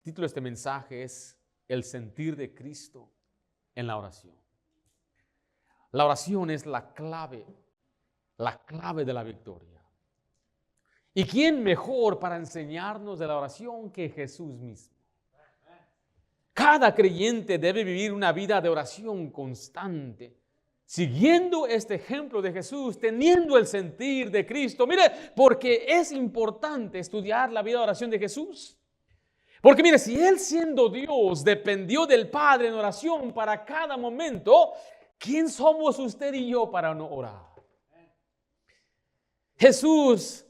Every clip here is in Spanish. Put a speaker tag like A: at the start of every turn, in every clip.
A: El título de este mensaje es El sentir de Cristo en la oración. La oración es la clave de la victoria. ¿Y quién mejor para enseñarnos de la oración que Jesús mismo? Cada creyente debe vivir una vida de oración constante, siguiendo este ejemplo de Jesús, teniendo el sentir de Cristo. Mire, porque es importante estudiar la vida de oración de Jesús. Porque mire, si Él siendo Dios dependió del Padre en oración para cada momento, ¿quién somos usted y yo para no orar? Jesús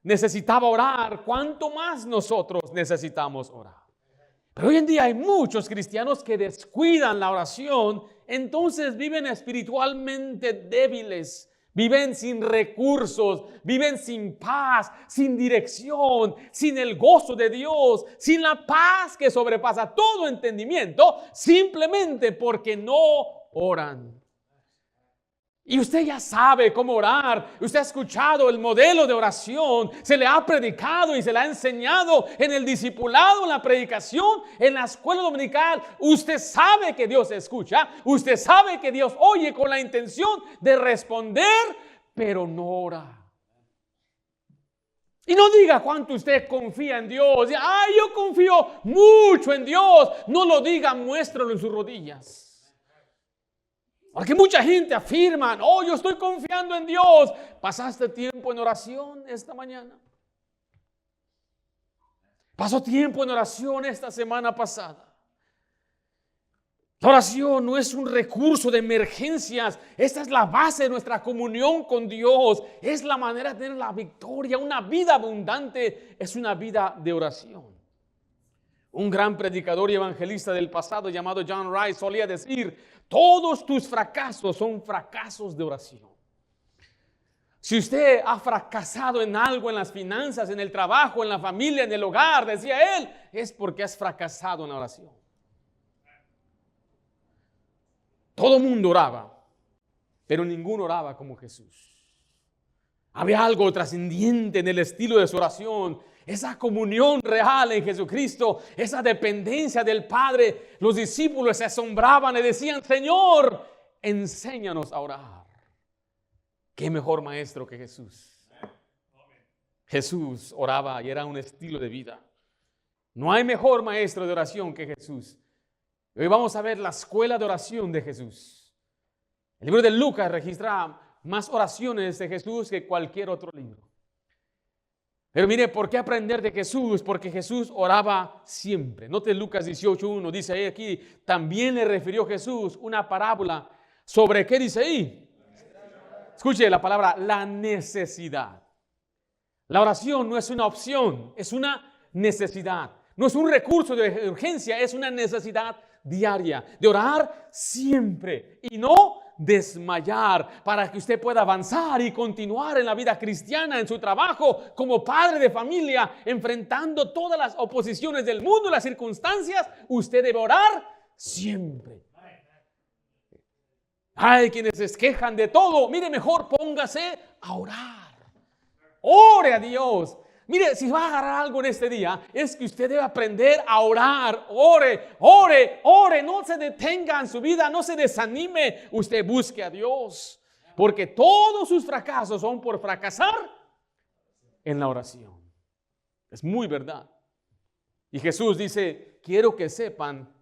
A: necesitaba orar, ¿cuánto más nosotros necesitamos orar? Pero hoy en día hay muchos cristianos que descuidan la oración, entonces viven espiritualmente débiles, viven sin recursos, viven sin paz, sin dirección, sin el gozo de Dios, sin la paz que sobrepasa todo entendimiento, simplemente porque no oran. Y usted ya sabe cómo orar, usted ha escuchado el modelo de oración, se le ha predicado y se le ha enseñado en el discipulado, en la predicación, en la escuela dominical. Usted sabe que Dios escucha, usted sabe que Dios oye con la intención de responder, pero no ora. Y no diga cuánto usted confía en Dios. Ay, yo confío mucho en Dios. No lo diga, muéstralo en sus rodillas. Porque mucha gente afirma, oh, yo estoy confiando en Dios. ¿Pasaste tiempo en oración esta mañana? ¿Pasó tiempo en oración esta semana pasada? La oración no es un recurso de emergencias. Esta es la base de nuestra comunión con Dios. Es la manera de tener la victoria. Una vida abundante es una vida de oración. Un gran predicador y evangelista del pasado llamado John Rice solía decir, todos tus fracasos son fracasos de oración. Si usted ha fracasado en algo, en las finanzas, en el trabajo, en la familia, en el hogar, decía él, es porque has fracasado en la oración. Todo el mundo oraba, pero ninguno oraba como Jesús. Había algo trascendente en el estilo de su oración. Esa comunión real en Jesucristo, esa dependencia del Padre. Los discípulos se asombraban y decían, Señor, enséñanos a orar. ¿Qué mejor maestro que Jesús? Jesús oraba y era un estilo de vida. No hay mejor maestro de oración que Jesús. Hoy vamos a ver la escuela de oración de Jesús. El libro de Lucas registra más oraciones de Jesús que cualquier otro libro. Pero mire, ¿por qué aprender de Jesús? Porque Jesús oraba siempre. Note Lucas 18:1, dice ahí aquí, también le refirió Jesús una parábola. ¿Sobre qué dice ahí? Escuche la palabra, la necesidad. La oración no es una opción, es una necesidad. No es un recurso de urgencia, es una necesidad diaria. De orar siempre y no desmayar, para que usted pueda avanzar y continuar en la vida cristiana, en su trabajo, como padre de familia, enfrentando todas las oposiciones del mundo y las circunstancias. Usted debe orar siempre. Hay quienes se quejan de todo. Mire, mejor póngase a orar. Ore a Dios. Mire, si va a agarrar algo en este día, es que usted debe aprender a orar. Ore, ore, ore. No se detenga en su vida, no se desanime. Usted busque a Dios. Porque todos sus fracasos son por fracasar en la oración. Es muy verdad. Y Jesús dice, quiero que sepan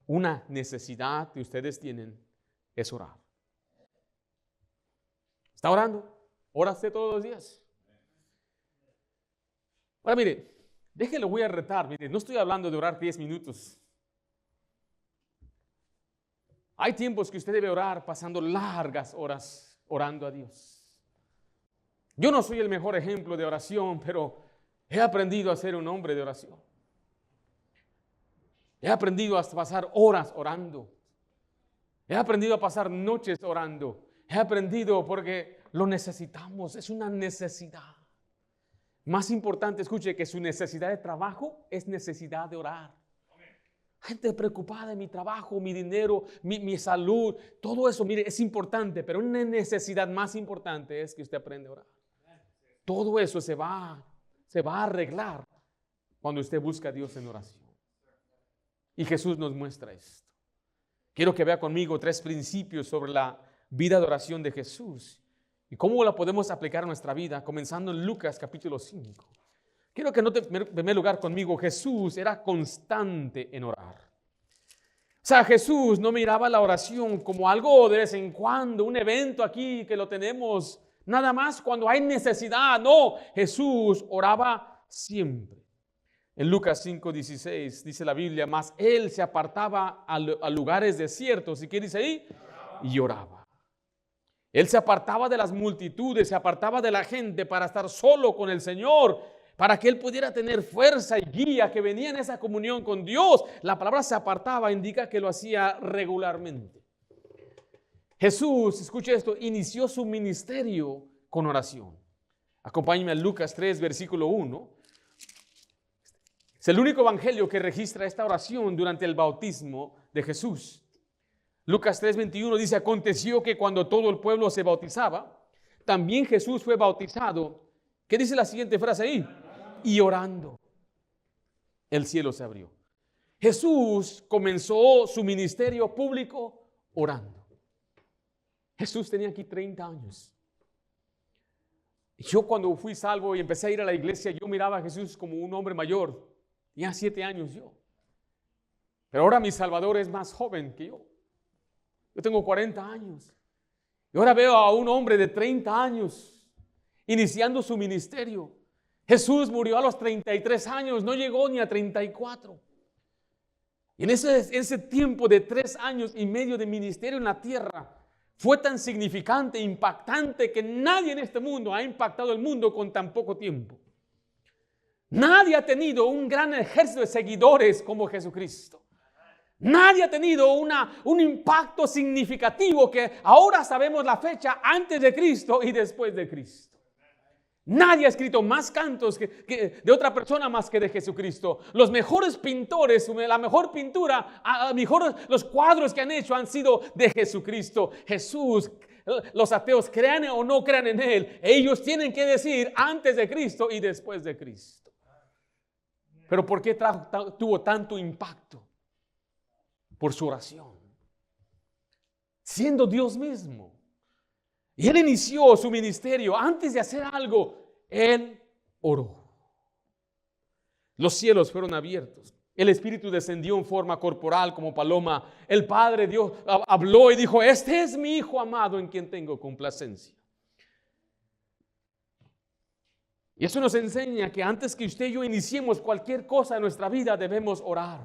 A: una necesidad que ustedes tienen, es orar. ¿Está orando? ¿Ora usted todos los días? Ahora mire, déjelo, voy a retar. Mire, no estoy hablando de orar 10 minutos. Hay tiempos que usted debe orar pasando largas horas orando a Dios. Yo no soy el mejor ejemplo de oración, pero he aprendido a ser un hombre de oración. He aprendido a pasar horas orando. He aprendido a pasar noches orando. He aprendido porque lo necesitamos, es una necesidad. Más importante, escuche, que su necesidad de trabajo es necesidad de orar. Gente preocupada de mi trabajo, mi dinero, mi salud, todo eso, mire, es importante, pero una necesidad más importante es que usted aprenda a orar. Todo eso se va a arreglar cuando usted busca a Dios en oración. Y Jesús nos muestra esto. Quiero que vea conmigo 3 principios sobre la vida de oración de Jesús y cómo la podemos aplicar a nuestra vida, comenzando en Lucas capítulo 5. Quiero que note en primer lugar conmigo, Jesús era constante en orar. O sea, Jesús no miraba la oración como algo de vez en cuando, un evento aquí que lo tenemos nada más cuando hay necesidad. No, Jesús oraba siempre. En Lucas 5:16 dice la Biblia, mas él se apartaba a lugares desiertos. ¿Y qué dice ahí? Y oraba. Él se apartaba de las multitudes, se apartaba de la gente para estar solo con el Señor, para que él pudiera tener fuerza y guía que venía en esa comunión con Dios. La palabra se apartaba indica que lo hacía regularmente. Jesús, escuche esto, inició su ministerio con oración. Acompáñenme a Lucas 3, versículo 1. Es el único evangelio que registra esta oración durante el bautismo de Jesús. Lucas 3:21 dice, aconteció que cuando todo el pueblo se bautizaba, también Jesús fue bautizado. ¿Qué dice la siguiente frase ahí? Y orando, el cielo se abrió. Jesús comenzó su ministerio público orando. Jesús tenía aquí 30 años. Yo cuando fui salvo y empecé a ir a la iglesia, yo miraba a Jesús como un hombre mayor. Tenía 7 años yo. Pero ahora mi Salvador es más joven que yo. Yo tengo 40 años. Y ahora veo a un hombre de 30 años iniciando su ministerio. Jesús murió a los 33 años, no llegó ni a 34. Y en ese tiempo de 3 años y medio de ministerio en la tierra, fue tan significante, impactante, que nadie en este mundo ha impactado el mundo con tan poco tiempo. Nadie ha tenido un gran ejército de seguidores como Jesucristo. Nadie ha tenido un impacto significativo que ahora sabemos la fecha antes de Cristo y después de Cristo. Nadie ha escrito más cantos que de otra persona más que de Jesucristo. Los mejores pintores, la mejor pintura, los cuadros que han hecho han sido de Jesucristo. Jesús, los ateos crean o no crean en Él, ellos tienen que decir antes de Cristo y después de Cristo. Pero ¿por qué tuvo tanto impacto? Por su oración. Siendo Dios mismo. Y Él inició su ministerio. Antes de hacer algo, Él oró. Los cielos fueron abiertos. El Espíritu descendió en forma corporal como paloma. El Padre Dios habló y dijo, este es mi Hijo amado en quien tengo complacencia. Y eso nos enseña que antes que usted y yo iniciemos cualquier cosa en nuestra vida, debemos orar.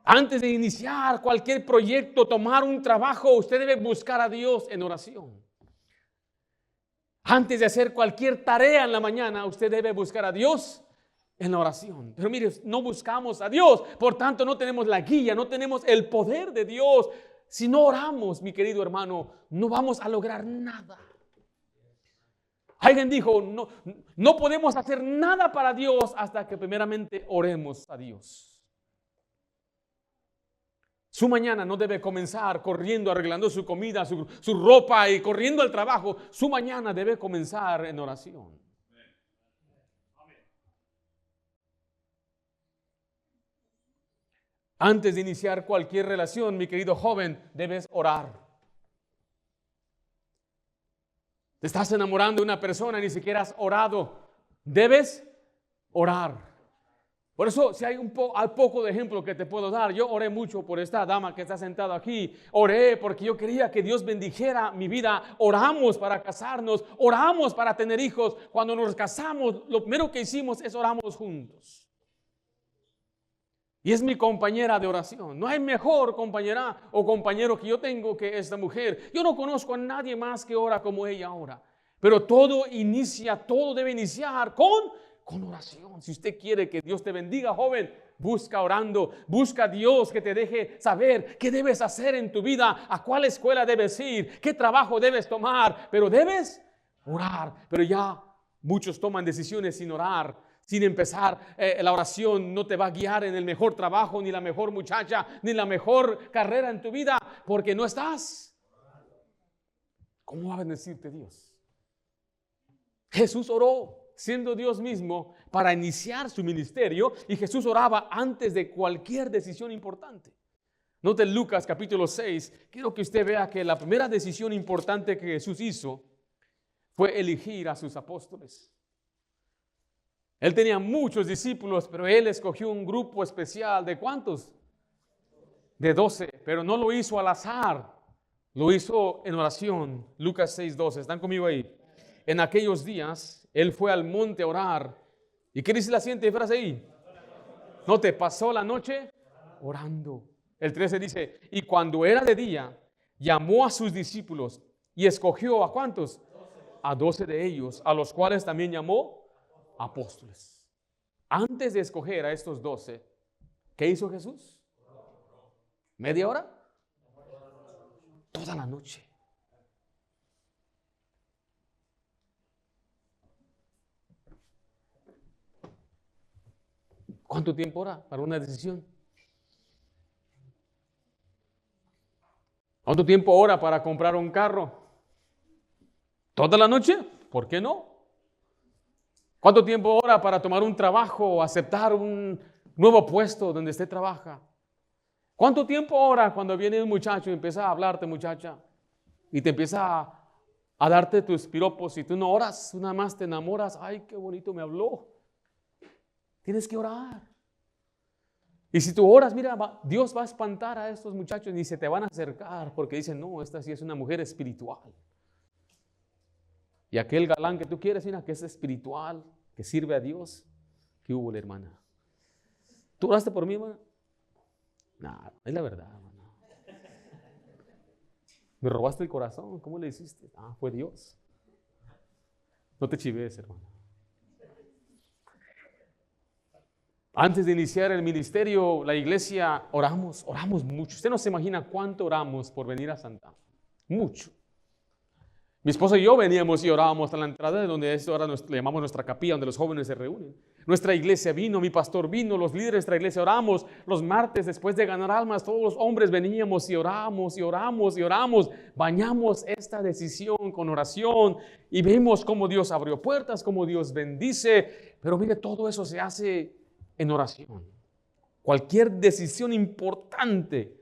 A: Antes de iniciar cualquier proyecto, tomar un trabajo, usted debe buscar a Dios en oración. Antes de hacer cualquier tarea en la mañana, usted debe buscar a Dios en la oración. Pero mire, no buscamos a Dios, por tanto no tenemos la guía, no tenemos el poder de Dios. Si no oramos, mi querido hermano, no vamos a lograr nada. Alguien dijo, no podemos hacer nada para Dios hasta que primeramente oremos a Dios. Su mañana no debe comenzar corriendo, arreglando su comida, su ropa y corriendo al trabajo. Su mañana debe comenzar en oración. Antes de iniciar cualquier relación, mi querido joven, debes orar. Te estás enamorando de una persona y ni siquiera has orado. Debes orar. Por eso, si hay al poco de ejemplo que te puedo dar, yo oré mucho por esta dama que está sentada aquí. Oré porque yo quería que Dios bendijera mi vida. Oramos para casarnos, oramos para tener hijos. Cuando nos casamos, lo primero que hicimos es oramos juntos. Y es mi compañera de oración. No hay mejor compañera o compañero que yo tengo que esta mujer. Yo no conozco a nadie más que ora como ella ora. Pero todo debe iniciar con oración. Si usted quiere que Dios te bendiga, joven, busca orando. Busca a Dios que te deje saber qué debes hacer en tu vida, a cuál escuela debes ir, qué trabajo debes tomar. Pero debes orar. Pero ya muchos toman decisiones sin orar. Sin empezar, la oración no te va a guiar en el mejor trabajo, ni la mejor muchacha, ni la mejor carrera en tu vida, porque no estás. ¿Cómo va a bendecirte Dios? Jesús oró siendo Dios mismo, para iniciar su ministerio, y Jesús oraba antes de cualquier decisión importante. Note Lucas capítulo 6, quiero que usted vea que la primera decisión importante que Jesús hizo fue elegir a sus apóstoles. Él tenía muchos discípulos, pero él escogió un grupo especial. ¿De cuántos? De 12, pero no lo hizo al azar, lo hizo en oración. Lucas 6:12, ¿están conmigo ahí? En aquellos días, él fue al monte a orar. ¿Y qué dice la siguiente frase ahí? Note, pasó la noche orando. El 13 dice, y cuando era de día, llamó a sus discípulos y escogió ¿a cuántos? A 12 de ellos, a los cuales también llamó apóstoles. Antes de escoger a estos 12, ¿qué hizo Jesús? ¿Media hora? Toda la noche. ¿Cuánto tiempo ora para una decisión? ¿Cuánto tiempo ora para comprar un carro? ¿Toda la noche? ¿Por qué no? ¿Cuánto tiempo ora para tomar un trabajo o aceptar un nuevo puesto donde usted trabaja? ¿Cuánto tiempo ora cuando viene un muchacho y empieza a hablarte, muchacha, y te empieza a darte tus piropos y tú no oras, nada más te enamoras? Ay, qué bonito me habló. Tienes que orar. Y si tú oras, mira, Dios va a espantar a estos muchachos y se te van a acercar porque dicen, no, esta sí es una mujer espiritual. Y aquel galán que tú quieres, mira, que es espiritual, que sirve a Dios. ¿Qué hubo, la hermana? ¿Tú oraste por mí, hermana? No, es la verdad, hermana. Me robaste el corazón, ¿cómo le hiciste? Ah, fue Dios. No te chives, hermano. Antes de iniciar el ministerio, la iglesia, oramos mucho. Usted no se imagina cuánto oramos por venir a Santa. Mucho. Mi esposa y yo veníamos y orábamos a la entrada de donde esto ahora le llamamos nuestra capilla, donde los jóvenes se reúnen. Nuestra iglesia vino, mi pastor vino, los líderes de nuestra iglesia oramos. Los martes, después de ganar almas, todos los hombres veníamos y oramos y oramos y oramos. Bañamos esta decisión con oración y vimos cómo Dios abrió puertas, cómo Dios bendice. Pero mire, todo eso se hace en oración. Cualquier decisión importante,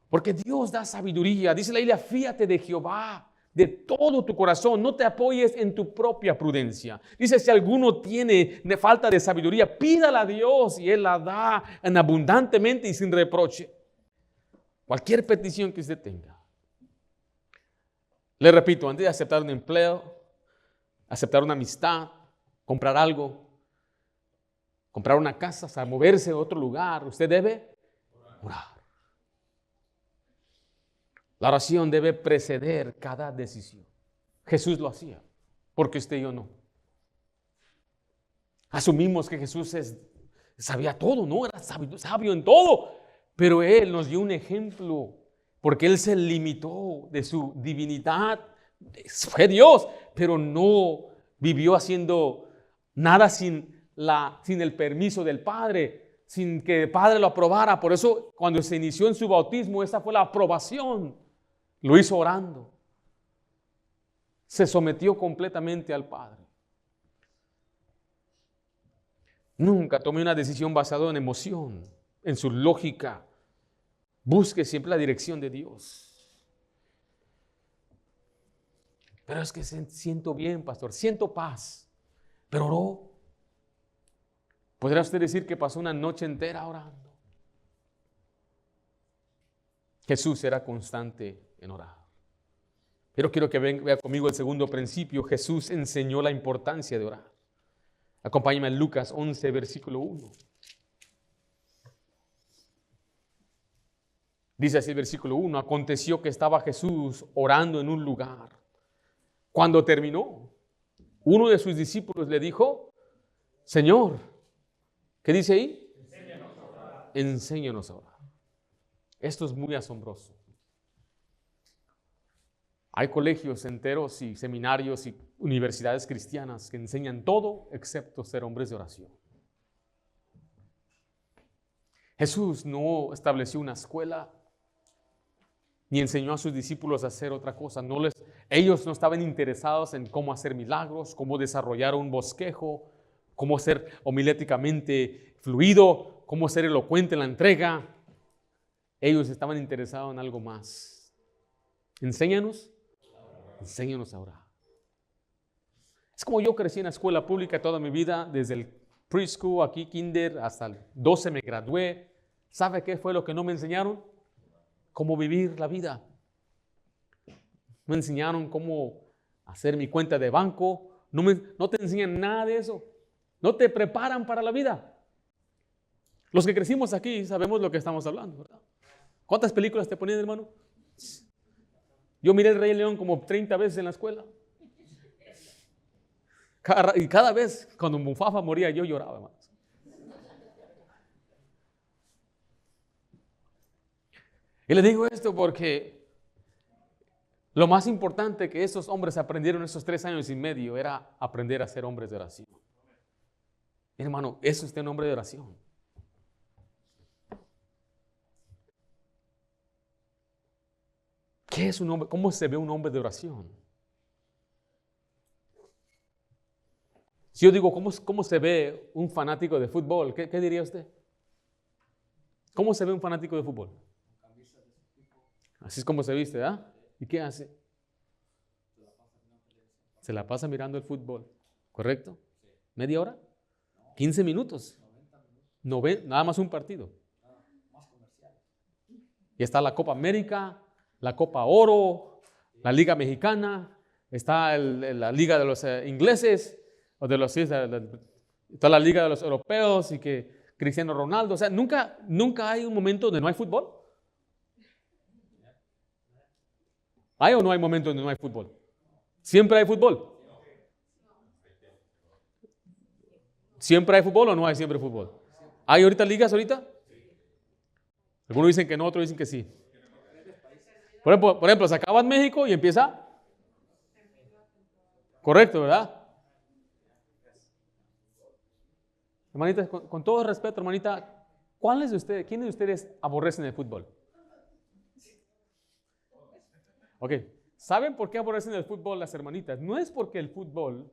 A: porque Dios da sabiduría. Dice la Biblia, fíate de Jehová de todo tu corazón, no te apoyes en tu propia prudencia. Dice, si alguno tiene falta de sabiduría, pídala a Dios y Él la da en abundantemente y sin reproche. Cualquier petición que usted tenga. Le repito, antes de aceptar un empleo, aceptar una amistad, comprar algo, comprar una casa, moverse a otro lugar, usted debe orar. La oración debe preceder cada decisión. Jesús lo hacía, porque usted y yo no. Asumimos que Jesús sabía todo, no era sabio en todo, pero Él nos dio un ejemplo, porque Él se limitó de su divinidad. Fue Dios, pero no vivió haciendo nada sin el permiso del Padre, sin que el Padre lo aprobara. Por eso cuando se inició en su bautismo, esa fue la aprobación. Lo hizo orando. Se sometió completamente al Padre. Nunca tome una decisión basada en emoción, en su lógica. Busque siempre la dirección de Dios. Pero es que siento bien, pastor, siento paz. Pero oró. ¿Podrá usted decir que pasó una noche entera orando? Jesús era constante en orar. Pero quiero que vea conmigo el segundo principio. Jesús enseñó la importancia de orar. Acompáñame en Lucas 11, versículo 1. Dice así el versículo 1. Aconteció que estaba Jesús orando en un lugar. Cuando terminó, uno de sus discípulos le dijo, Señor, ¿qué dice ahí? Enséñanos a orar. Enséñanos a orar. Esto es muy asombroso. Hay colegios enteros y seminarios y universidades cristianas que enseñan todo excepto ser hombres de oración. Jesús no estableció una escuela. ni enseñó a sus discípulos a hacer otra cosa. Ellos no estaban interesados en cómo hacer milagros, cómo desarrollar un bosquejo, cómo ser homiléticamente fluido, cómo ser elocuente en la entrega. Ellos estaban interesados en algo más. Enséñanos a orar. Es como yo crecí en la escuela pública toda mi vida, desde el preschool, aquí kinder, hasta el 12 me gradué. ¿Sabe qué fue lo que no me enseñaron? Cómo vivir la vida. Me enseñaron cómo hacer mi cuenta de banco. No te enseñan nada de eso. No te preparan para la vida. Los que crecimos aquí sabemos lo que estamos hablando, ¿verdad? ¿Cuántas películas te ponían, hermano? Yo miré El Rey León como 30 veces en la escuela. Y cada vez cuando Mufafa moría yo lloraba, hermanos. Y le digo esto porque lo más importante que esos hombres aprendieron esos 3 años y medio era aprender a ser hombres de oración. Hermano, eso es un hombre de oración. ¿Qué es un hombre? ¿Cómo se ve un hombre de oración? Si yo digo, ¿cómo se ve un fanático de fútbol? ¿Qué diría usted? ¿Cómo se ve un fanático de fútbol? Así es como se viste, ¿verdad? ¿Y qué hace? Se la pasa mirando el fútbol, ¿correcto? ¿Media hora? 15 minutos. Nada más un partido. Y está la Copa América, la Copa Oro, la Liga Mexicana, está la Liga de los ingleses, o de los, está la Liga de los europeos y que Cristiano Ronaldo. O sea, nunca hay un momento donde no hay fútbol. ¿Hay o no hay momentos donde no hay fútbol? ¿Siempre hay fútbol? ¿Siempre hay fútbol o no hay siempre fútbol? ¿Hay ahorita ligas ahorita? Algunos dicen que no, otros dicen que sí. Por ejemplo, se acaba en México y empieza. Correcto, ¿verdad? Hermanita, con todo respeto, hermanita, ¿quiénes de ustedes aborrecen el fútbol? Ok, ¿saben por qué aborrecen el fútbol las hermanitas? No es porque el fútbol,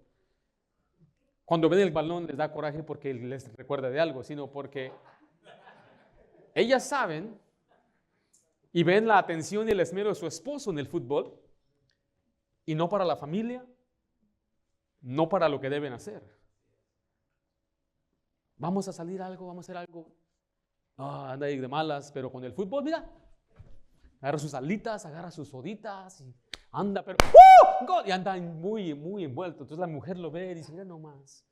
A: cuando ven el balón, les da coraje porque les recuerda de algo, sino porque ellas saben y ven la atención y el esmero de su esposo en el fútbol y no para la familia, no para lo que deben hacer. Vamos a salir algo, vamos a hacer algo. Anda ahí de malas, pero con el fútbol, mira, agarra sus alitas, agarra sus soditas y anda, pero ¡gol! Y anda muy, muy envuelto. Entonces la mujer lo ve y dice, mira nomás.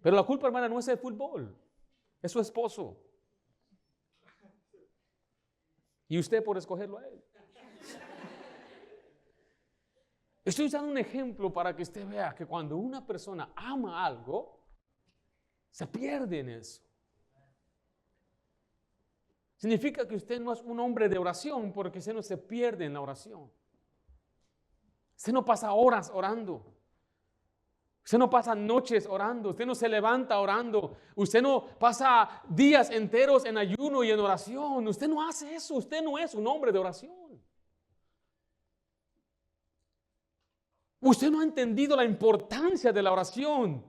A: Pero la culpa, hermana, no es el fútbol, es su esposo. Y usted por escogerlo a él. Estoy usando un ejemplo para que usted vea que cuando una persona ama algo, se pierde en eso. Significa que usted no es un hombre de oración porque usted no se pierde en la oración. Usted no pasa horas orando. Usted no pasa noches orando. Usted no se levanta orando. Usted no pasa días enteros en ayuno y en oración. Usted no hace eso. Usted no es un hombre de oración. Usted no ha entendido la importancia de la oración.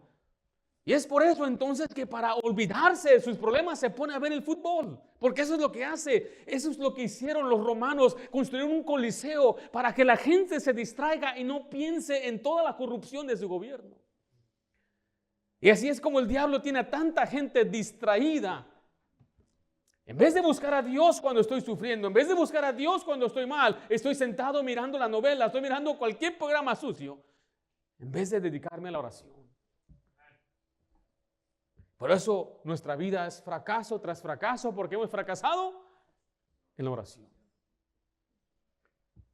A: Y es por eso entonces que para olvidarse de sus problemas se pone a ver el fútbol. Porque eso es lo que hace. Eso es lo que hicieron los romanos. Construyeron un coliseo para que la gente se distraiga y no piense en toda la corrupción de su gobierno. Y así es como el diablo tiene a tanta gente distraída. En vez de buscar a Dios cuando estoy sufriendo, en vez de buscar a Dios cuando estoy mal, estoy sentado mirando la novela, estoy mirando cualquier programa sucio, en vez de dedicarme a la oración. Por eso nuestra vida es fracaso tras fracaso, porque hemos fracasado en la oración.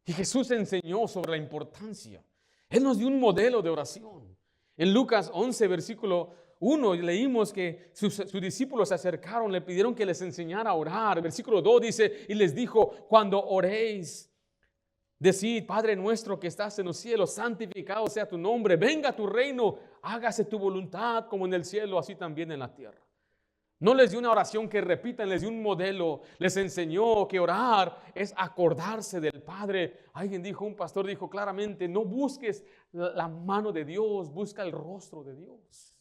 A: Y Jesús enseñó sobre la importancia. Él nos dio un modelo de oración. En Lucas 11, versículo 1, leímos que sus discípulos se acercaron, le pidieron que les enseñara a orar. Versículo 2 dice, y les dijo, cuando oréis, decid, Padre nuestro que estás en los cielos, santificado sea tu nombre, venga tu reino, hágase tu voluntad como en el cielo, así también en la tierra. No les dio una oración que repitan, les dio un modelo, les enseñó que orar es acordarse del Padre. Alguien dijo, un pastor dijo claramente, no busques la mano de Dios, busca el rostro de Dios.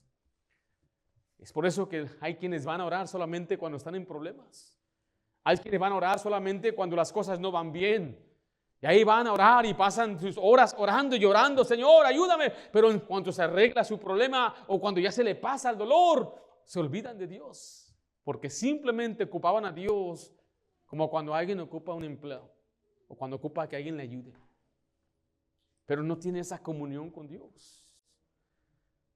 A: Es por eso que hay quienes van a orar solamente cuando están en problemas. Hay quienes van a orar solamente cuando las cosas no van bien. Y ahí van a orar y pasan sus horas orando y llorando, Señor, ayúdame. Pero en cuanto se arregla su problema o cuando ya se le pasa el dolor, se olvidan de Dios. Porque simplemente ocupaban a Dios como cuando alguien ocupa un empleo o cuando ocupa que alguien le ayude. Pero no tiene esa comunión con Dios.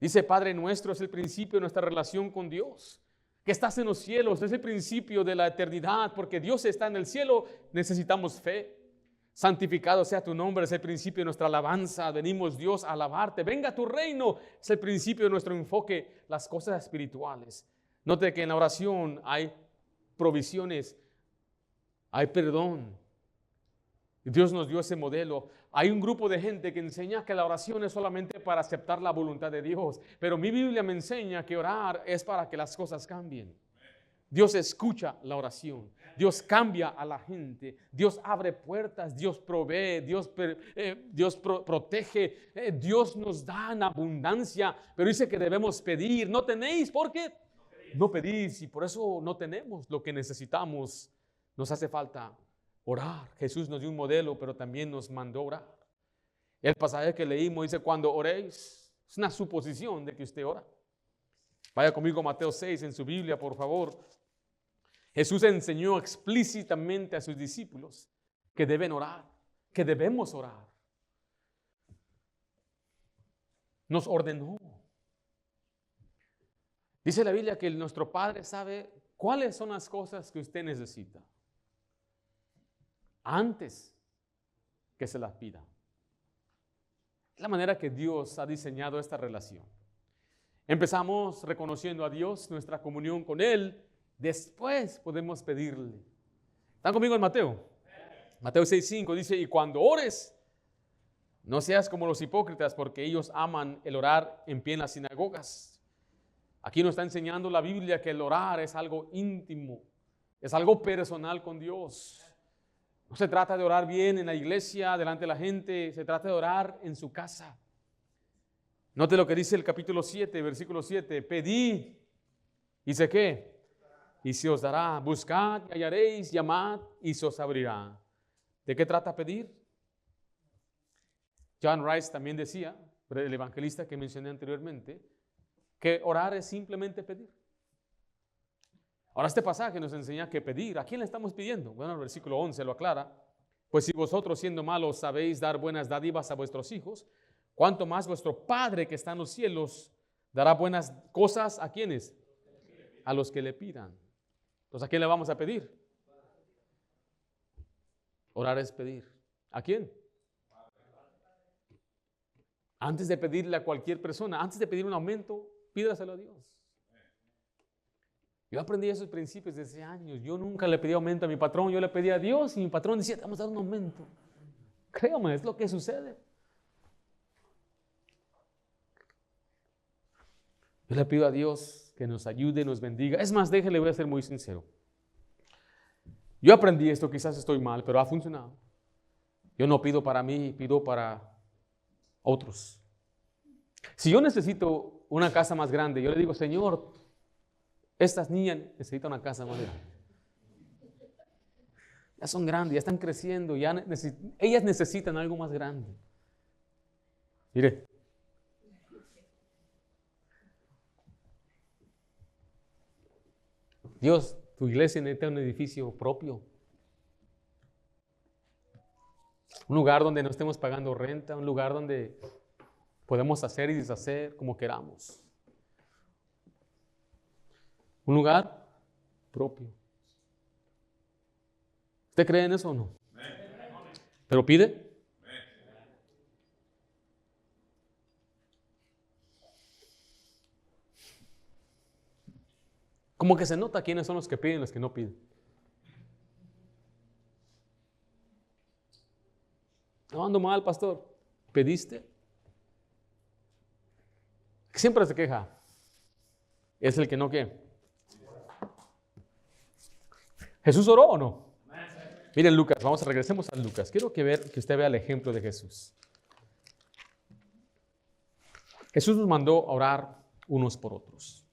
A: Dice, Padre nuestro es el principio de nuestra relación con Dios. Que estás en los cielos, es el principio de la eternidad, porque Dios está en el cielo, necesitamos fe. Santificado sea tu nombre, es el principio de nuestra alabanza. Venimos, Dios, a alabarte. Venga tu reino, es el principio de nuestro enfoque, las cosas espirituales. Note que en la oración hay provisiones, hay perdón. Dios nos dio ese modelo. Hay un grupo de gente que enseña que la oración es solamente para aceptar la voluntad de Dios, pero mi Biblia me enseña que orar es para que las cosas cambien. Dios escucha la oración, Dios cambia a la gente, Dios abre puertas, Dios provee, Dios protege, Dios nos da en abundancia, pero dice que debemos pedir. No tenéis porque no pedís, y por eso no tenemos lo que necesitamos. Nos hace falta orar. Jesús nos dio un modelo, pero también nos mandó orar. El pasaje que leímos dice, cuando oréis, es una suposición de que usted ora. Vaya conmigo a Mateo 6 en su Biblia, por favor. Jesús enseñó explícitamente a sus discípulos que deben orar, que debemos orar. Nos ordenó. Dice la Biblia que nuestro Padre sabe cuáles son las cosas que usted necesita antes que se las pida. Es la manera que Dios ha diseñado esta relación. Empezamos reconociendo a Dios, nuestra comunión con Él. Después podemos pedirle. ¿Están conmigo en Mateo? Mateo 6:5 dice, y cuando ores, no seas como los hipócritas, porque ellos aman el orar en pie en las sinagogas. Aquí nos está enseñando la Biblia que el orar es algo íntimo, es algo personal con Dios. No se trata de orar bien en la iglesia, delante de la gente, se trata de orar en su casa. Note lo que dice el capítulo 7, versículo 7. Pedid, ¿y sé qué? Y se os dará. Buscad y hallaréis, llamad y se os abrirá. ¿De qué trata pedir? John Rice también decía, el evangelista que mencioné anteriormente, que orar es simplemente pedir. Ahora este pasaje nos enseña que pedir. ¿A quién le estamos pidiendo? Bueno, el versículo 11 lo aclara. Pues si vosotros siendo malos sabéis dar buenas dádivas a vuestros hijos, ¿cuánto más vuestro Padre que está en los cielos dará buenas cosas a quienes? A los que le pidan. Entonces, ¿a quién le vamos a pedir? Orar es pedir. ¿A quién? Antes de pedirle a cualquier persona, antes de pedir un aumento, pídaselo a Dios. Yo aprendí esos principios desde años. Yo nunca le pedí aumento a mi patrón, yo le pedí a Dios y mi patrón decía, te vamos a dar un aumento. Créame, es lo que sucede. Yo le pido a Dios que nos ayude, nos bendiga. Es más, déjele, voy a ser muy sincero. Yo aprendí esto, quizás estoy mal, pero ha funcionado. Yo no pido para mí, pido para otros. Si yo necesito una casa más grande, yo le digo, Señor, estas niñas necesitan una casa más grande. Ya son grandes, ya están creciendo, ellas necesitan algo más grande. Mire. Dios, tu iglesia necesita un edificio propio. Un lugar donde no estemos pagando renta, un lugar donde podemos hacer y deshacer como queramos. Un lugar propio. ¿Usted cree en eso o no? ¿Pero pide? Como que se nota quiénes son los que piden y los que no piden. No ando mal, pastor. ¿Pediste? Siempre se queja. Es el que no quiere. ¿Jesús oró o no? Miren Lucas, regresemos a Lucas. Quiero que usted vea el ejemplo de Jesús. Jesús nos mandó a orar unos por otros.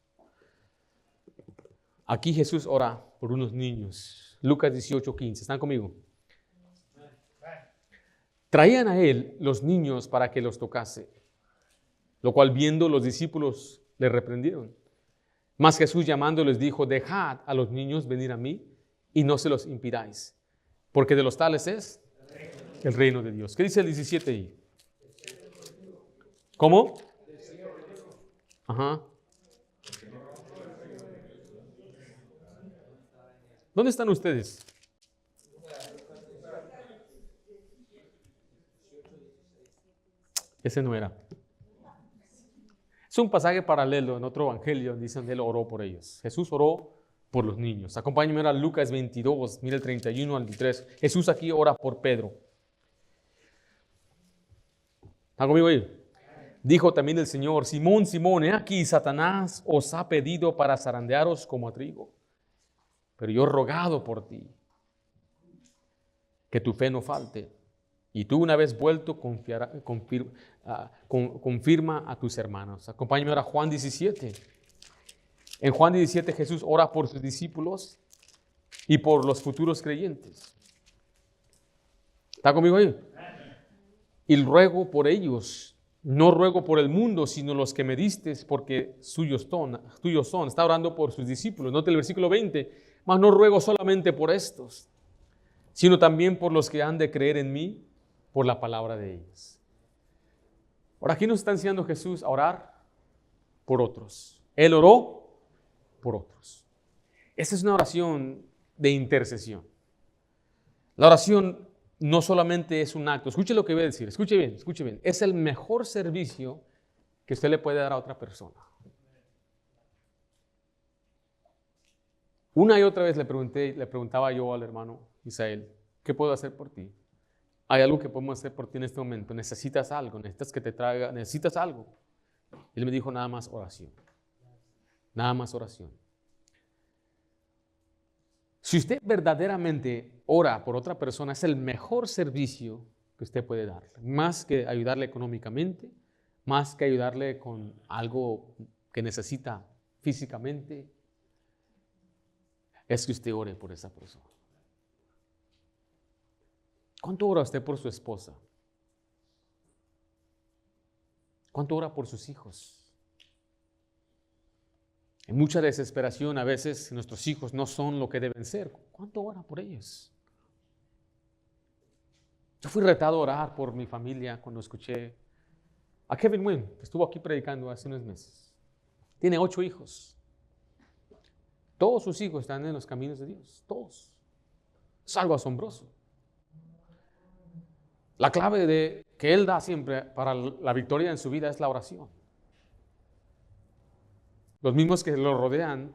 A: Aquí Jesús ora por unos niños. Lucas 18:15. ¿Están conmigo? Traían a él los niños para que los tocase, lo cual viendo los discípulos le reprendieron. Mas Jesús llamándoles dijo: dejad a los niños venir a mí y no se los impidáis, porque de los tales es el reino de Dios. ¿Qué dice el 17 ahí? ¿Cómo? Ajá. ¿Dónde están ustedes? Ese no era. Es un pasaje paralelo en otro evangelio, dicen él oró por ellos. Jesús oró por los niños. Acompáñenme a Lucas 22, mira el 31 al 23. Jesús aquí ora por Pedro. ¿Está conmigo ahí? Dijo también el Señor: Simón, Simón, he aquí Satanás os ha pedido para zarandearos como a trigo. Pero yo he rogado por ti, que tu fe no falte. Y tú, una vez vuelto, confirma a tus hermanos. Acompáñame ahora a Juan 17. En Juan 17 Jesús ora por sus discípulos y por los futuros creyentes. ¿Está conmigo ahí? Y ruego por ellos, no ruego por el mundo, sino los que me diste, porque tuyos son. Está orando por sus discípulos. Note el versículo 20. Mas no ruego solamente por estos, sino también por los que han de creer en mí por la palabra de ellos. Ahora aquí nos está enseñando Jesús a orar por otros. Él oró por otros. Esta es una oración de intercesión. La oración no solamente es un acto. Escuche lo que voy a decir. Escuche bien, escuche bien. Es el mejor servicio que usted le puede dar a otra persona. Una y otra vez le preguntaba yo al hermano Isael: ¿qué puedo hacer por ti? ¿Hay algo que podemos hacer por ti en este momento? ¿Necesitas algo? ¿Necesitas que te traiga? ¿Necesitas algo? Y él me dijo: nada más oración. Nada más oración. Si usted verdaderamente ora por otra persona, es el mejor servicio que usted puede darle. Más que ayudarle económicamente, más que ayudarle con algo que necesita físicamente, es que usted ore por esa persona. ¿Cuánto ora usted por su esposa? ¿Cuánto ora por sus hijos? En mucha desesperación, a veces nuestros hijos no son lo que deben ser. ¿Cuánto ora por ellos? Yo fui retado a orar por mi familia cuando escuché a Kevin Wynn, que estuvo aquí predicando hace unos meses. Tiene 8 hijos. Todos sus hijos están en los caminos de Dios. Todos. Es algo asombroso. La clave que Él da siempre para la victoria en su vida es la oración. Los mismos que lo rodean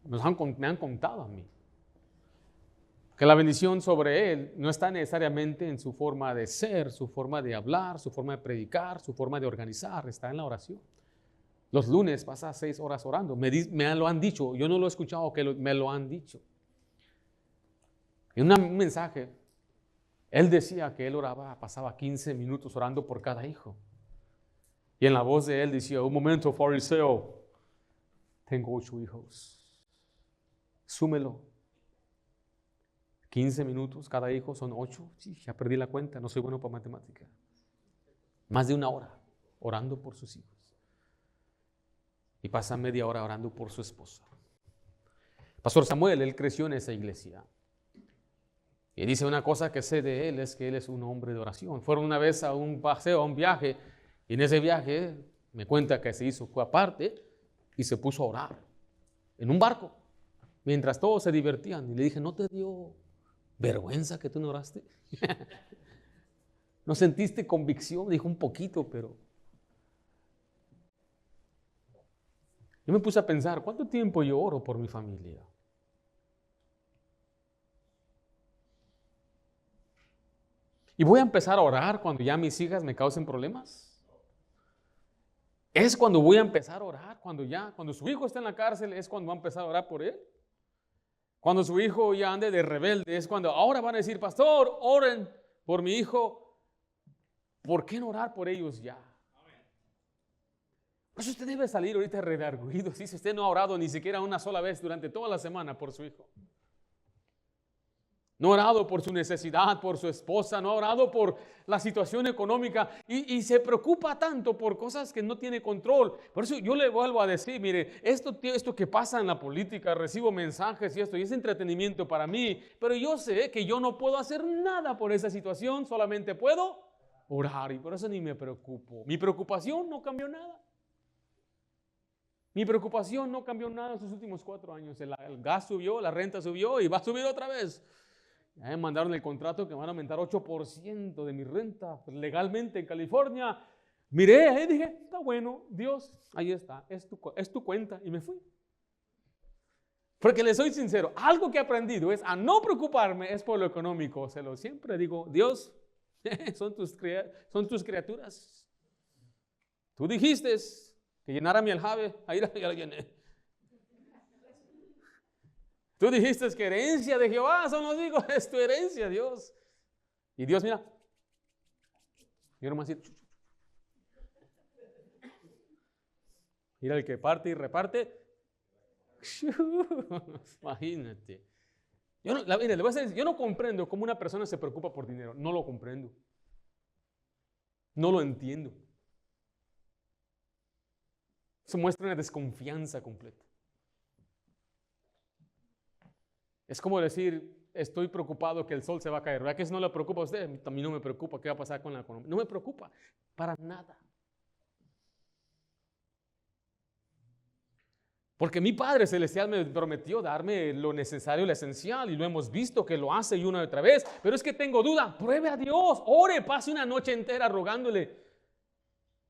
A: me han contado a mí que la bendición sobre Él no está necesariamente en su forma de ser, su forma de hablar, su forma de predicar, su forma de organizar, está en la oración. Los lunes pasa 6 horas orando. Me lo han dicho, yo no lo he escuchado, me lo han dicho. En un mensaje, él decía que él oraba, pasaba 15 minutos orando por cada hijo. Y en la voz de él decía: un momento, fariseo, tengo 8 hijos. Súmelo. 15 minutos, cada hijo son 8. Sí, ya perdí la cuenta, no soy bueno para matemática. Más de 1 hora orando por sus hijos. Y pasa media hora orando por su esposa. Pastor Samuel, él creció en esa iglesia. Y dice: una cosa que sé de él es que él es un hombre de oración. Fueron una vez a un paseo, a un viaje, y en ese viaje me cuenta que se hizo aparte y se puso a orar en un barco, mientras todos se divertían. Y le dije: ¿no te dio vergüenza que tú no oraste? ¿No sentiste convicción? Dijo: un poquito, pero... Yo me puse a pensar: ¿cuánto tiempo yo oro por mi familia? ¿Y voy a empezar a orar cuando ya mis hijas me causen problemas? ¿Es cuando voy a empezar a orar? Cuando su hijo está en la cárcel, ¿es cuando va a empezar a orar por él? Cuando su hijo ya ande de rebelde, es cuando ahora van a decir, pastor, oren por mi hijo. ¿Por qué no orar por ellos ya? Pues usted debe salir ahorita redarguido si usted no ha orado ni siquiera una sola vez durante toda la semana por su hijo. No ha orado por su necesidad, por su esposa, no ha orado por la situación económica y se preocupa tanto por cosas que no tiene control. Por eso yo le vuelvo a decir, mire, esto que pasa en la política, recibo mensajes y es entretenimiento para mí, pero yo sé que yo no puedo hacer nada por esa situación, solamente puedo orar y por eso ni me preocupo. Mi preocupación no cambió nada. Mi preocupación no cambió nada en sus últimos 4 años. El gas subió, la renta subió y va a subir otra vez. Ya me mandaron el contrato que van a aumentar 8% de mi renta legalmente en California. Miré ahí y dije, está bueno, Dios, ahí está, es tu cuenta. Y me fui. Porque le soy sincero, algo que he aprendido es a no preocuparme es por lo económico. Siempre digo, Dios, son tus criaturas. Tú dijiste que llenara mi aljave, ahí ya lo llené. Tú dijiste que herencia de Jehová son los hijos, es tu herencia, Dios. Y Dios, mira, yo nomás así, mira el que parte y reparte. Imagínate. Mire, le voy a decir, yo no comprendo cómo una persona se preocupa por dinero. No lo comprendo. No lo entiendo. Eso muestra una desconfianza completa. Es como decir, estoy preocupado que el sol se va a caer. ¿Verdad que eso no le preocupa a usted? A mí no me preocupa qué va a pasar con la economía. No me preocupa para nada. Porque mi Padre Celestial me prometió darme lo necesario, lo esencial, y lo hemos visto que lo hace y una y otra vez. Pero es que tengo duda. Pruebe a Dios, ore, pase una noche entera rogándole.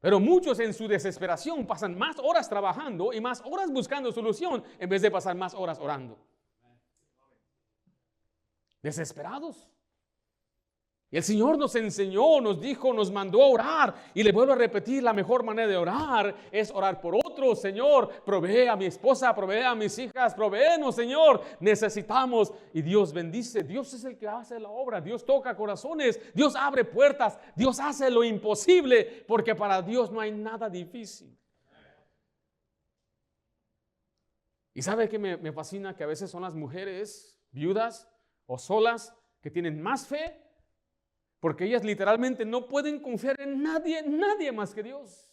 A: Pero muchos en su desesperación pasan más horas trabajando y más horas buscando solución en vez de pasar más horas orando. Desesperados. Y el Señor nos enseñó, nos dijo, nos mandó a orar. Y le vuelvo a repetir, la mejor manera de orar es orar por otros. Señor, provee a mi esposa, provee a mis hijas, provéenos, Señor. Necesitamos. Y Dios bendice. Dios es el que hace la obra. Dios toca corazones. Dios abre puertas. Dios hace lo imposible. Porque para Dios no hay nada difícil. Y ¿sabe qué me fascina? Que a veces son las mujeres viudas o solas que tienen más fe, porque ellas literalmente no pueden confiar en nadie más que Dios.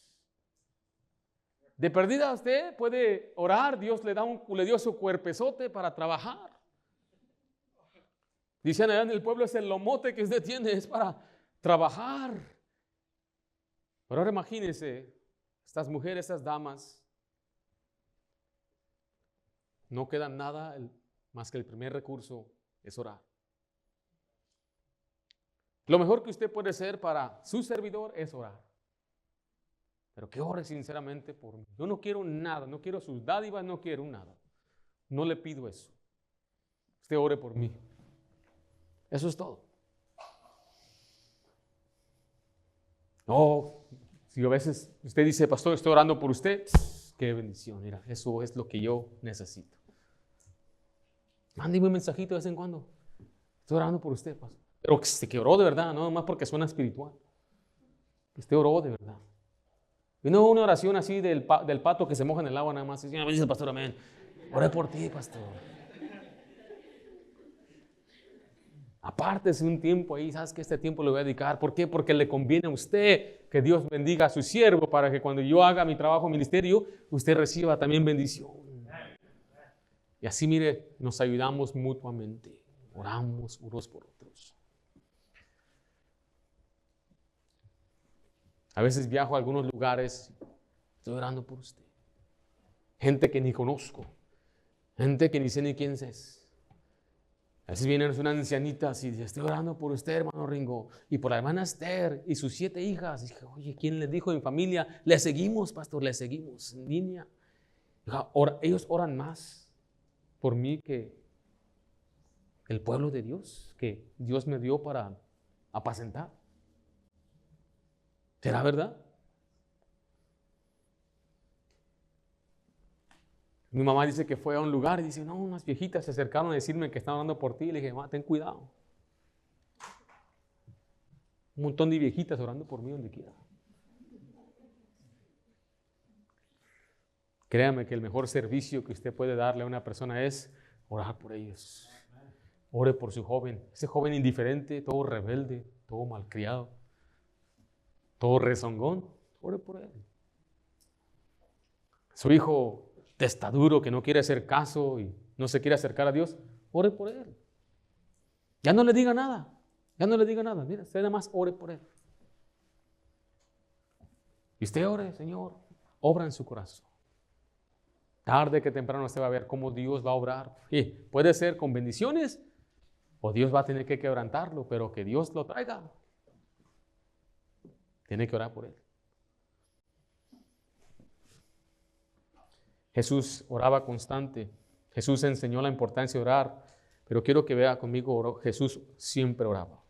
A: De perdida usted puede orar, Dios le dio su cuerpezote para trabajar. Dicen allá en el pueblo, es el lomote que usted tiene, es para trabajar. Pero ahora imagínense, estas mujeres, estas damas, no queda nada más que el primer recurso es orar. Lo mejor que usted puede hacer para su servidor es orar. Pero que ore sinceramente por mí. Yo no quiero nada, no quiero sus dádivas, no quiero nada. No le pido eso. Usted ore por mí. Eso es todo. No, si a veces usted dice, pastor, estoy orando por usted, qué bendición, mira, eso es lo que yo necesito. Mándeme un mensajito de vez en cuando. Estoy orando por usted, pastor. Pero que oró de verdad, no más porque suena espiritual. Que usted oró de verdad. Y no una oración así del pato que se moja en el agua nada más. Y dice, el pastor, amén. Oré por ti, pastor. Apártese un tiempo ahí, sabes que este tiempo lo voy a dedicar. ¿Por qué? Porque le conviene a usted que Dios bendiga a su siervo para que cuando yo haga mi trabajo ministerio, usted reciba también bendición. Y así, mire, nos ayudamos mutuamente. Oramos unos por otros. A veces viajo a algunos lugares, estoy orando por usted. Gente que ni conozco, gente que ni sé ni quién es. A veces vienen unas ancianitas y dice, estoy orando por usted, hermano Ringo, y por la hermana Esther y sus 7 hijas. Y dije, oye, ¿quién les dijo en familia? Le seguimos, pastor, le seguimos en línea. Ellos oran más por mí que el pueblo de Dios, que Dios me dio para apacentar. ¿Será verdad? Mi mamá dice que fue a un lugar y dice, no, unas viejitas se acercaron a decirme que estaban orando por ti. Le dije, mamá, ten cuidado. Un montón de viejitas orando por mí donde quiera. Créame que el mejor servicio que usted puede darle a una persona es orar por ellos. Ore por su joven. Ese joven indiferente, todo rebelde, todo malcriado, todo rezongón. Ore por él. Su hijo testaduro que no quiere hacer caso y no se quiere acercar a Dios, ore por él. Ya no le diga nada. Ya no le diga nada. Mira, usted nada más ore por él. Y usted ore, Señor, obra en su corazón. Tarde que temprano usted va a ver cómo Dios va a obrar. Y puede ser con bendiciones o Dios va a tener que quebrantarlo, pero que Dios lo traiga. Tiene que orar por él. Jesús oraba constante. Jesús enseñó la importancia de orar, pero quiero que vea conmigo, Jesús siempre oraba.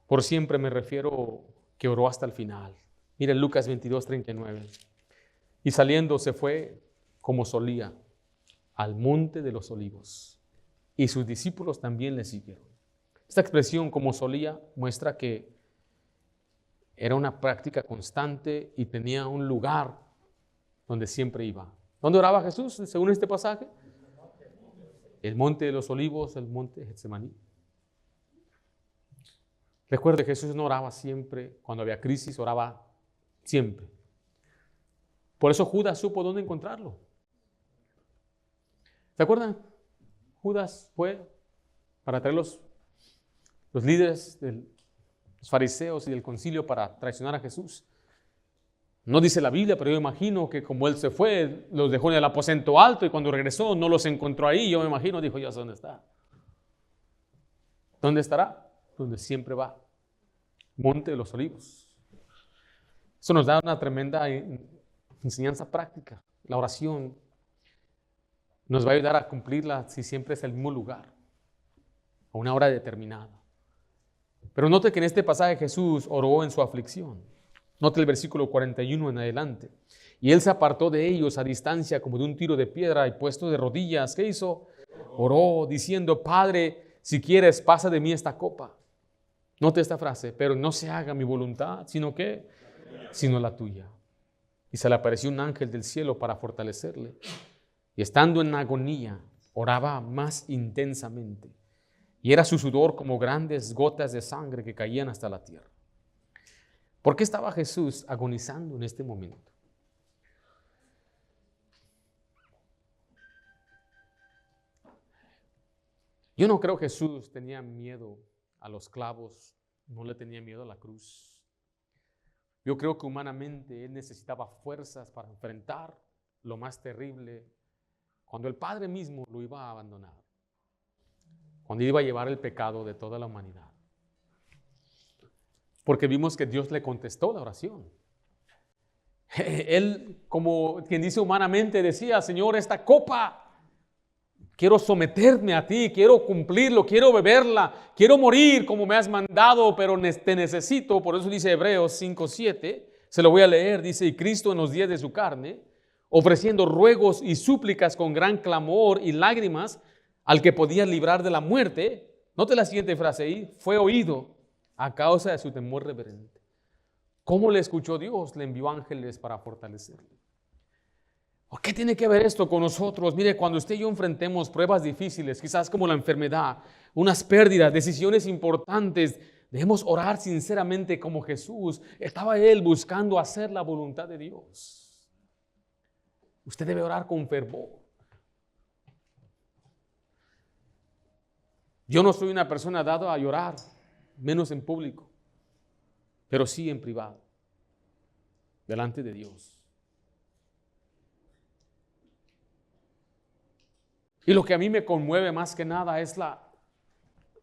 A: Por siempre me refiero que oró hasta el final. Miren Lucas 22:39. Y saliendo se fue como solía al monte de los olivos, y sus discípulos también le siguieron. Esta expresión como solía muestra que era una práctica constante y tenía un lugar donde siempre iba. ¿Dónde oraba Jesús según este pasaje? El monte de los olivos, el monte de Getsemaní. Recuerde, Jesús no oraba siempre. Cuando había crisis, oraba siempre. Por eso Judas supo dónde encontrarlo. ¿Se acuerdan? Judas fue para traer los líderes de los fariseos y del concilio para traicionar a Jesús. No dice la Biblia, pero yo imagino que como él se fue, los dejó en el aposento alto y cuando regresó no los encontró ahí. Yo me imagino, dijo, ya sé dónde está. ¿Dónde estará? Donde siempre va. Monte de los Olivos. Eso nos da una tremenda enseñanza práctica. La oración nos va a ayudar a cumplirla si siempre es el mismo lugar, a una hora determinada. Pero note que en este pasaje Jesús oró en su aflicción. Note el versículo 41 en adelante. Y él se apartó de ellos a distancia como de un tiro de piedra y puesto de rodillas. ¿Qué hizo? Oró diciendo, Padre, si quieres, pasa de mí esta copa. Note esta frase, pero no se haga mi voluntad, sino la tuya. Y se le apareció un ángel del cielo para fortalecerle. Y estando en agonía, oraba más intensamente. Y era su sudor como grandes gotas de sangre que caían hasta la tierra. ¿Por qué estaba Jesús agonizando en este momento? Yo no creo que Jesús tenía miedo a los clavos, no le tenía miedo a la cruz. Yo creo que humanamente él necesitaba fuerzas para enfrentar lo más terrible cuando el Padre mismo lo iba a abandonar, cuando iba a llevar el pecado de toda la humanidad. Porque vimos que Dios le contestó la oración. Él, como quien dice humanamente, decía, Señor, esta copa, quiero someterme a ti, quiero cumplirlo, quiero beberla, quiero morir como me has mandado, pero te necesito. Por eso dice Hebreos 5:7, se lo voy a leer, dice, y Cristo en los días de su carne, ofreciendo ruegos y súplicas con gran clamor y lágrimas al que podía librar de la muerte. Note la siguiente frase ahí, fue oído a causa de su temor reverente. ¿Cómo le escuchó Dios? Le envió ángeles para fortalecerle. ¿Por qué tiene que ver esto con nosotros? Mire, cuando usted y yo enfrentemos pruebas difíciles, quizás como la enfermedad, unas pérdidas, decisiones importantes, debemos orar sinceramente como Jesús. Estaba él buscando hacer la voluntad de Dios. Usted debe orar con fervor. Yo no soy una persona dada a llorar, menos en público, pero sí en privado, delante de Dios. Y lo que a mí me conmueve más que nada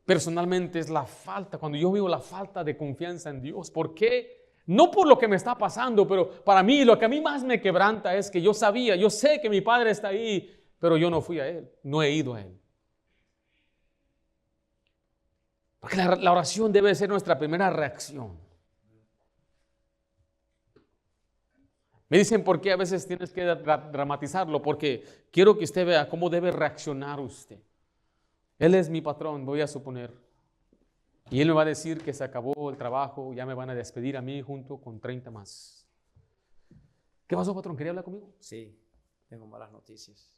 A: personalmente es la falta, cuando yo veo la falta de confianza en Dios. ¿Por qué? No por lo que me está pasando, pero para mí lo que a mí más me quebranta es que yo sé que mi Padre está ahí, pero yo no fui a Él, no he ido a Él. Porque la oración debe ser nuestra primera reacción. Me dicen, ¿por qué a veces tienes que dramatizarlo? Porque quiero que usted vea cómo debe reaccionar usted. Él es mi patrón, voy a suponer. Y él me va a decir que se acabó el trabajo, ya me van a despedir a mí junto con 30 más. ¿Qué pasó, patrón? ¿Quería hablar conmigo?
B: Sí, tengo malas noticias.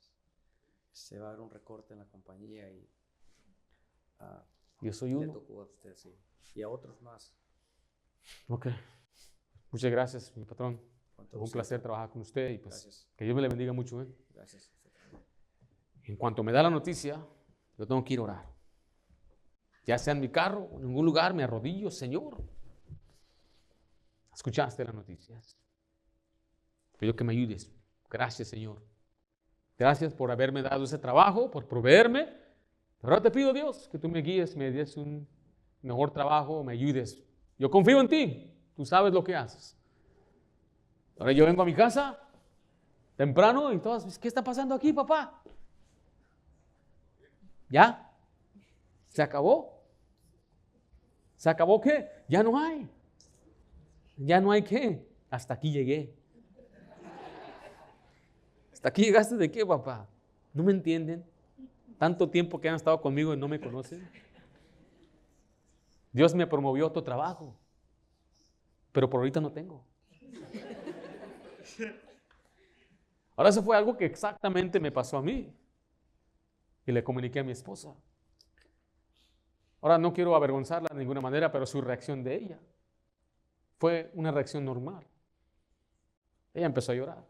B: Se va a dar un recorte en la compañía y
A: Yo soy
B: le
A: uno.
B: tocó a usted, sí. Y a otros más.
A: Ok. Muchas gracias, mi patrón.
B: Con todo
A: Fue un
B: gusto.
A: placer trabajar con usted y pues
B: Gracias.
A: que Dios me le bendiga mucho.
B: Gracias.
A: En cuanto me da la noticia, yo tengo que ir a orar. Ya sea en mi carro o en ningún lugar, me arrodillo, Señor. Escuchaste las noticias. Pido que me ayudes. Gracias, Señor. Gracias por haberme dado ese trabajo, por proveerme. Pero ahora te pido, Dios, que tú me guíes, me des un mejor trabajo, me ayudes. Yo confío en ti. Tú sabes lo que haces. Ahora yo vengo a mi casa temprano y todas, ¿qué está pasando aquí, papá? ¿Ya? ¿Se acabó? ¿Se acabó qué? Ya no hay. ¿Ya no hay qué? Hasta aquí llegué. ¿Hasta aquí llegaste de qué, papá? ¿No me entienden? Tanto tiempo que han estado conmigo y no me conocen. Dios me promovió a otro trabajo, pero por ahorita no tengo. Ahora eso fue algo que exactamente me pasó a mí y le comuniqué a mi esposa. Ahora no quiero avergonzarla de ninguna manera, pero su reacción de ella fue una reacción normal. Ella empezó a llorar,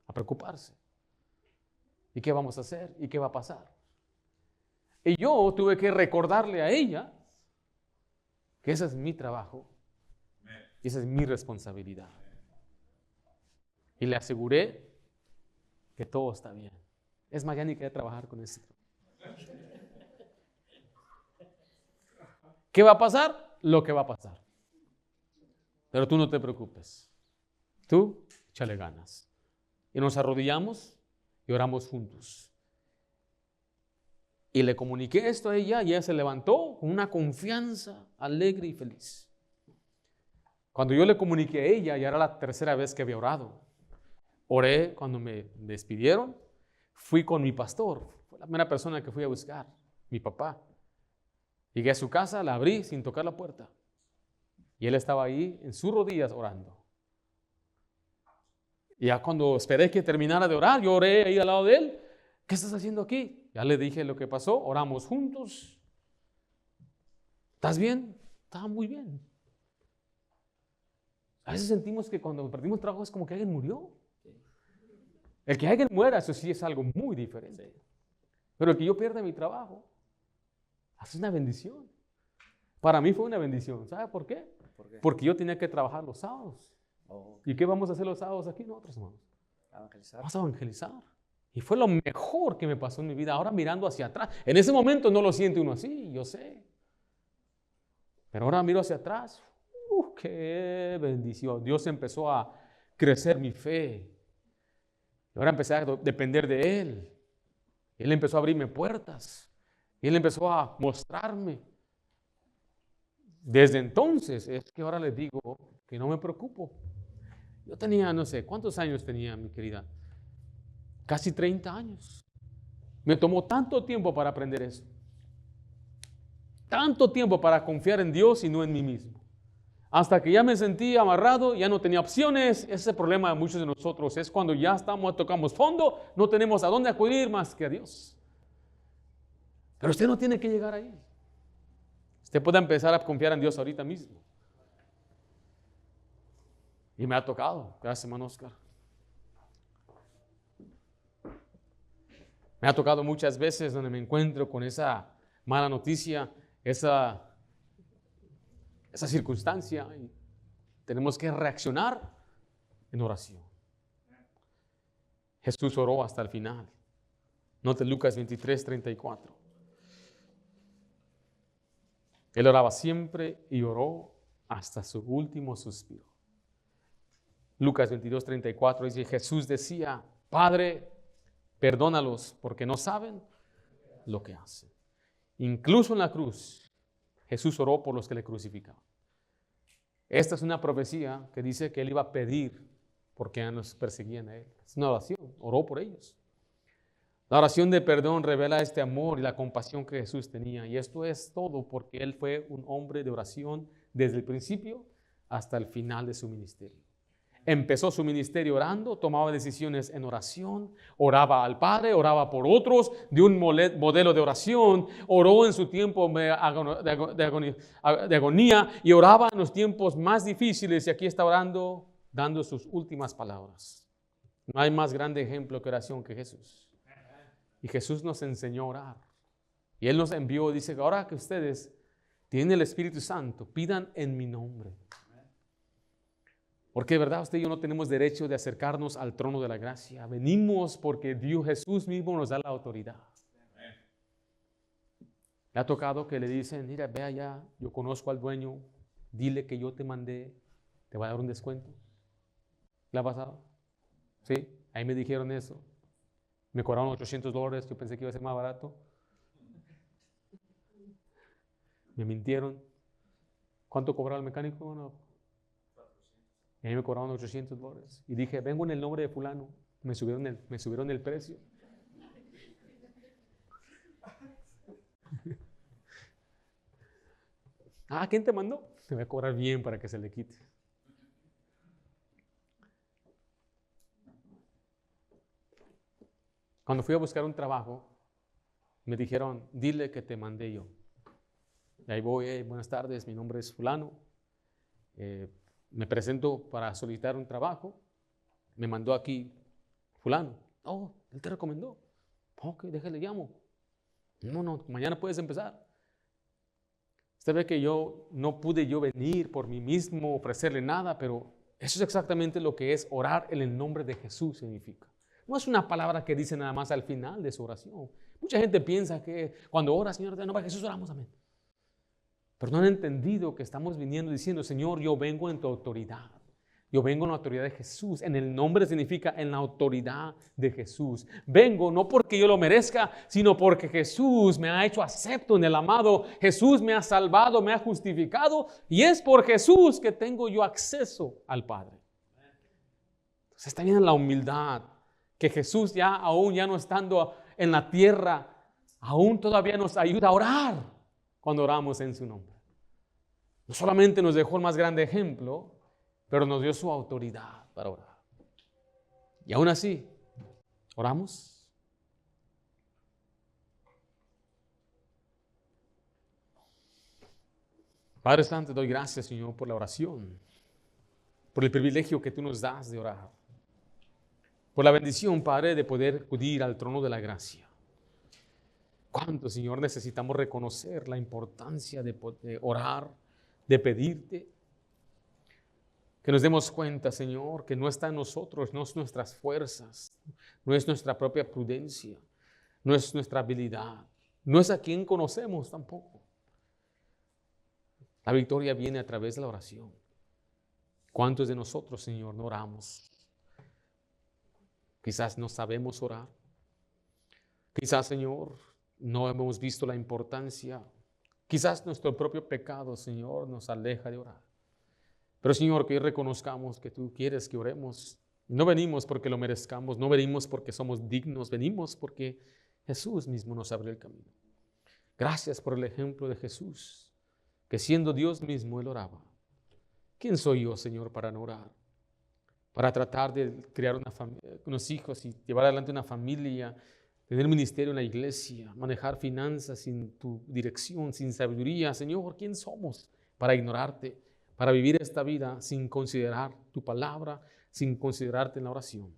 A: a preocuparse. ¿Y qué vamos a hacer? ¿Y qué va a pasar? Y yo tuve que recordarle a ella que ese es mi trabajo y esa es mi responsabilidad. Y le aseguré que todo está bien. Es más, ya ni quería trabajar con ese. ¿Qué va a pasar? Lo que va a pasar. Pero tú no te preocupes. Tú, échale ganas. Y nos arrodillamos y oramos juntos. Y le comuniqué esto a ella y ella se levantó con una confianza alegre y feliz. Cuando yo le comuniqué a ella, ya era la tercera vez que había orado. Oré cuando me despidieron. Fui con mi pastor. Fue la primera persona que fui a buscar, mi papá. Llegué a su casa, la abrí sin tocar la puerta. Y él estaba ahí en sus rodillas orando. Y ya cuando esperé que terminara de orar, yo oré ahí al lado de él. ¿Qué estás haciendo aquí? Ya le dije lo que pasó, oramos juntos. ¿Estás bien? Estaba muy bien. A veces sentimos que cuando perdimos trabajo es como que alguien murió. El que alguien muera, eso sí es algo muy diferente. Pero el que yo pierda mi trabajo, es una bendición. Para mí fue una bendición. ¿Sabe por qué?
B: ¿Por qué?
A: Porque yo tenía que trabajar los sábados.
B: Oh,
A: ¿Y qué vamos a hacer los sábados aquí nosotros, hermanos?
B: evangelizar.
A: Vamos a evangelizar. Y fue lo mejor que me pasó en mi vida. Ahora mirando hacia atrás. En ese momento no lo siente uno así, yo sé. Pero ahora miro hacia atrás. ¡Qué bendición! Dios empezó a crecer mi fe. Y ahora empecé a depender de Él. Él empezó a abrirme puertas. Él empezó a mostrarme. Desde entonces es que ahora les digo que no me preocupo. Yo tenía, no sé, ¿cuántos años tenía, mi querida? Casi 30 años. Me tomó tanto tiempo para aprender eso. Tanto tiempo para confiar en Dios y no en mí mismo. Hasta que ya me sentí amarrado, ya no tenía opciones. Ese problema de muchos de nosotros es cuando ya tocamos fondo, no tenemos a dónde acudir más que a Dios. Pero usted no tiene que llegar ahí. Usted puede empezar a confiar en Dios ahorita mismo. Y me ha tocado. Gracias, hermano Oscar. Me ha tocado muchas veces donde me encuentro con esa mala noticia, esa circunstancia. Y tenemos que reaccionar en oración. Jesús oró hasta el final. Note Lucas 23, 34. Él oraba siempre y oró hasta su último suspiro. Lucas 22, 34 dice, Jesús decía, Padre, perdónalos porque no saben lo que hacen. Incluso en la cruz, Jesús oró por los que le crucificaban. Esta es una profecía que dice que Él iba a pedir porque ya nos perseguían a él. Es una oración, oró por ellos. La oración de perdón revela este amor y la compasión que Jesús tenía. Y esto es todo porque Él fue un hombre de oración desde el principio hasta el final de su ministerio. Empezó su ministerio orando, tomaba decisiones en oración, oraba al Padre, oraba por otros, de un modelo de oración, oró en su tiempo de agonía y oraba en los tiempos más difíciles y aquí está orando, dando sus últimas palabras. No hay más grande ejemplo que oración que Jesús. Y Jesús nos enseñó a orar. Y Él nos envió, dice, ahora que ustedes tienen el Espíritu Santo, pidan en mi nombre. Porque de verdad usted y yo no tenemos derecho de acercarnos al trono de la gracia. Venimos porque Dios Jesús mismo nos da la autoridad. ¿Le ha tocado que le dicen, mira, ve allá, yo conozco al dueño, dile que yo te mandé, te va a dar un descuento? ¿Le ha pasado? Sí, ahí me dijeron eso. Me cobraron $800, yo pensé que iba a ser más barato. Me mintieron. ¿Cuánto cobraba el mecánico? No. Y a mí me cobraron $800. Y dije, vengo en el nombre de fulano. Me subieron el precio. ¿Quién te mandó? Te voy a cobrar bien para que se le quite. Cuando fui a buscar un trabajo, me dijeron, dile que te mandé yo. Y ahí voy, buenas tardes, mi nombre es fulano. Me presento para solicitar un trabajo. Me mandó aquí fulano. Él te recomendó. Ok, déjale, llamo. No, mañana puedes empezar. Usted ve que no pude venir por mí mismo, ofrecerle nada, pero eso es exactamente lo que es orar en el nombre de Jesús significa. No es una palabra que dice nada más al final de su oración. Mucha gente piensa que cuando ora, Señor, en el nombre de Jesús oramos, amén. Pero no han entendido que estamos viniendo diciendo, Señor, yo vengo en tu autoridad. Yo vengo en la autoridad de Jesús. En el nombre significa en la autoridad de Jesús. Vengo no porque yo lo merezca, sino porque Jesús me ha hecho acepto en el amado. Jesús me ha salvado, me ha justificado. Y es por Jesús que tengo yo acceso al Padre. Entonces está bien en la humildad. Que Jesús aún ya no estando en la tierra, aún todavía nos ayuda a orar cuando oramos en su nombre. No solamente nos dejó el más grande ejemplo, pero nos dio su autoridad para orar. Y aún así, oramos. Padre Santo, te doy gracias, Señor, por la oración, por el privilegio que tú nos das de orar, por la bendición, Padre, de poder acudir al trono de la gracia. ¿Cuánto, Señor, necesitamos reconocer la importancia de orar, de pedirte? Que nos demos cuenta, Señor, que no está en nosotros, no es nuestras fuerzas, no es nuestra propia prudencia, no es nuestra habilidad, no es a quien conocemos tampoco. La victoria viene a través de la oración. ¿Cuántos de nosotros, Señor, no oramos? Quizás no sabemos orar. Quizás, Señor, no hemos visto la importancia. Quizás nuestro propio pecado, Señor, nos aleja de orar. Pero, Señor, que hoy reconozcamos que tú quieres que oremos. No venimos porque lo merezcamos, no venimos porque somos dignos, venimos porque Jesús mismo nos abrió el camino. Gracias por el ejemplo de Jesús, que siendo Dios mismo, Él oraba. ¿Quién soy yo, Señor, para no orar? Para tratar de crear unos hijos y llevar adelante una familia, tener ministerio en la iglesia, manejar finanzas sin tu dirección, sin sabiduría. Señor, ¿quién somos para ignorarte? Para vivir esta vida sin considerar tu palabra, sin considerarte en la oración.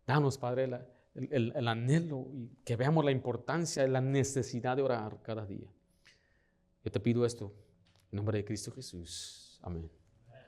A: Danos, Padre, el anhelo y que veamos la importancia de la necesidad de orar cada día. Yo te pido esto en nombre de Cristo Jesús. Amén.